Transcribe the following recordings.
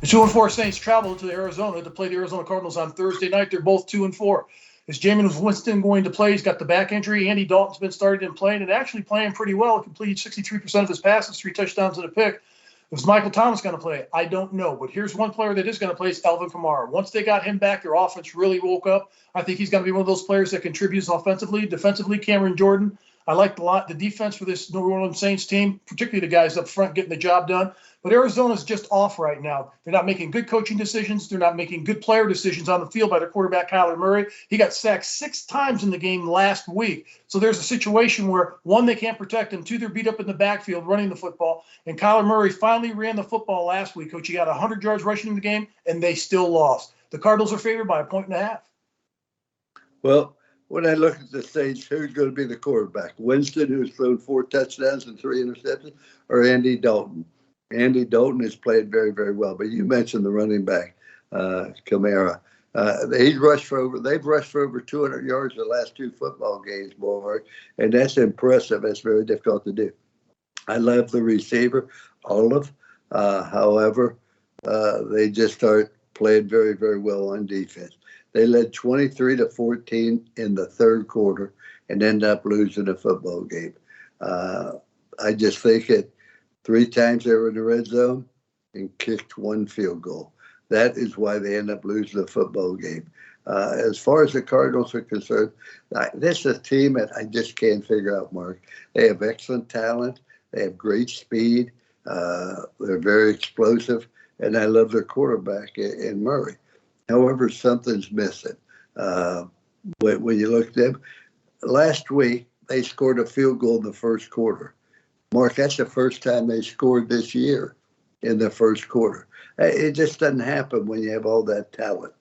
The 2-4 Saints travel to Arizona to play the Arizona Cardinals on Thursday night. They're both 2-4. Is Jameis Winston going to play? He's got the back injury. Andy Dalton's been started and playing, and actually playing pretty well. He completed 63% of his passes, 3 touchdowns and a pick. Is Michael Thomas going to play? I don't know. But here's one player that is going to play is Alvin Kamara. Once they got him back, their offense really woke up. I think he's going to be one of those players that contributes offensively. Defensively, Cameron Jordan. I like the defense for this New Orleans Saints team, particularly the guys up front getting the job done. But Arizona's just off right now. They're not making good coaching decisions. They're not making good player decisions on the field by their quarterback, Kyler Murray. He got sacked 6 times in the game last week. So there's a situation where, 1, they can't protect him. 2, they're beat up in the backfield running the football. And Kyler Murray finally ran the football last week, Coach. He got 100 yards rushing in the game, and they still lost. The Cardinals are favored by 1.5. Well, when I look at the Saints, who's going to be the quarterback? Winston, who's thrown 4 touchdowns and 3 interceptions, or Andy Dalton? Andy Dalton has played very, very well. But you mentioned the running back, Kamara. They've rushed for over 200 yards the last 2 football games, boy, and that's impressive. That's very difficult to do. I love the receiver, Olive. However, they just start playing very, very well on defense. They led 23-14 in the third quarter and ended up losing the football game. I just think it 3 times they were in the red zone and kicked 1 field goal. That is why they end up losing the football game. As far as the Cardinals are concerned, this is a team that I just can't figure out, Mark. They have excellent talent. They have great speed. They're very explosive, and I love their quarterback in Murray. However, something's missing. When you look at them, last week they scored a field goal in the first quarter. Mark, that's the first time they scored this year in the first quarter. It just doesn't happen when you have all that talent.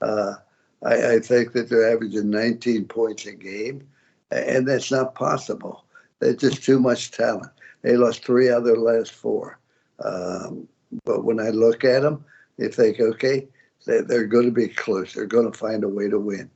I think that they're averaging 19 points a game, and that's not possible. There's just too much talent. They lost 3 out of their last 4. But when I look at them, you think, okay, they're going to be close. They're going to find a way to win.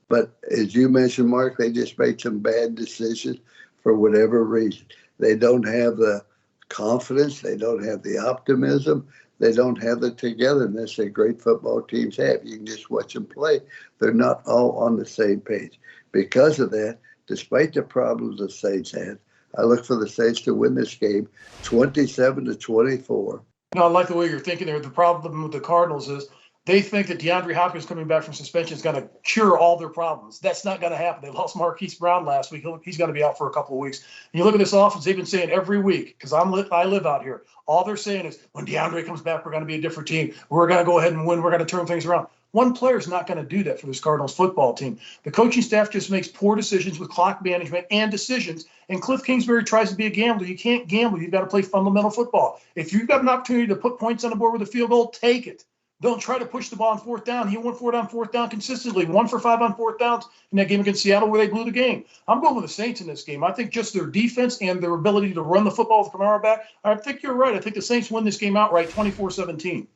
But as you mentioned, Mark, they just made some bad decisions for whatever reason. They don't have the confidence. They don't have the optimism. They don't have the togetherness that great football teams have. You can just watch them play. They're not all on the same page. Because of that, despite the problems the Saints had, I look for the Saints to win this game 27-24. I like the way you're thinking there. The problem with the Cardinals is they think that DeAndre Hopkins coming back from suspension is going to cure all their problems. That's not going to happen. They lost Marquise Brown last week. He's going to be out for a couple of weeks. And you look at this offense, they've been saying every week, because I live out here, all they're saying is when DeAndre comes back, we're going to be a different team. We're going to go ahead and win. We're going to turn things around. One player's not going to do that for this Cardinals football team. The coaching staff just makes poor decisions with clock management and decisions. And Cliff Kingsbury tries to be a gambler. You can't gamble. You've got to play fundamental football. If you've got an opportunity to put points on the board with a field goal, take it. Don't try to push the ball on 4th down. He went for it on 4th down consistently. 1 for 5 on 4th downs in that game against Seattle where they blew the game. I'm going with the Saints in this game. I think just their defense and their ability to run the football with Kamara back. I think you're right. I think the Saints win this game outright 24-17.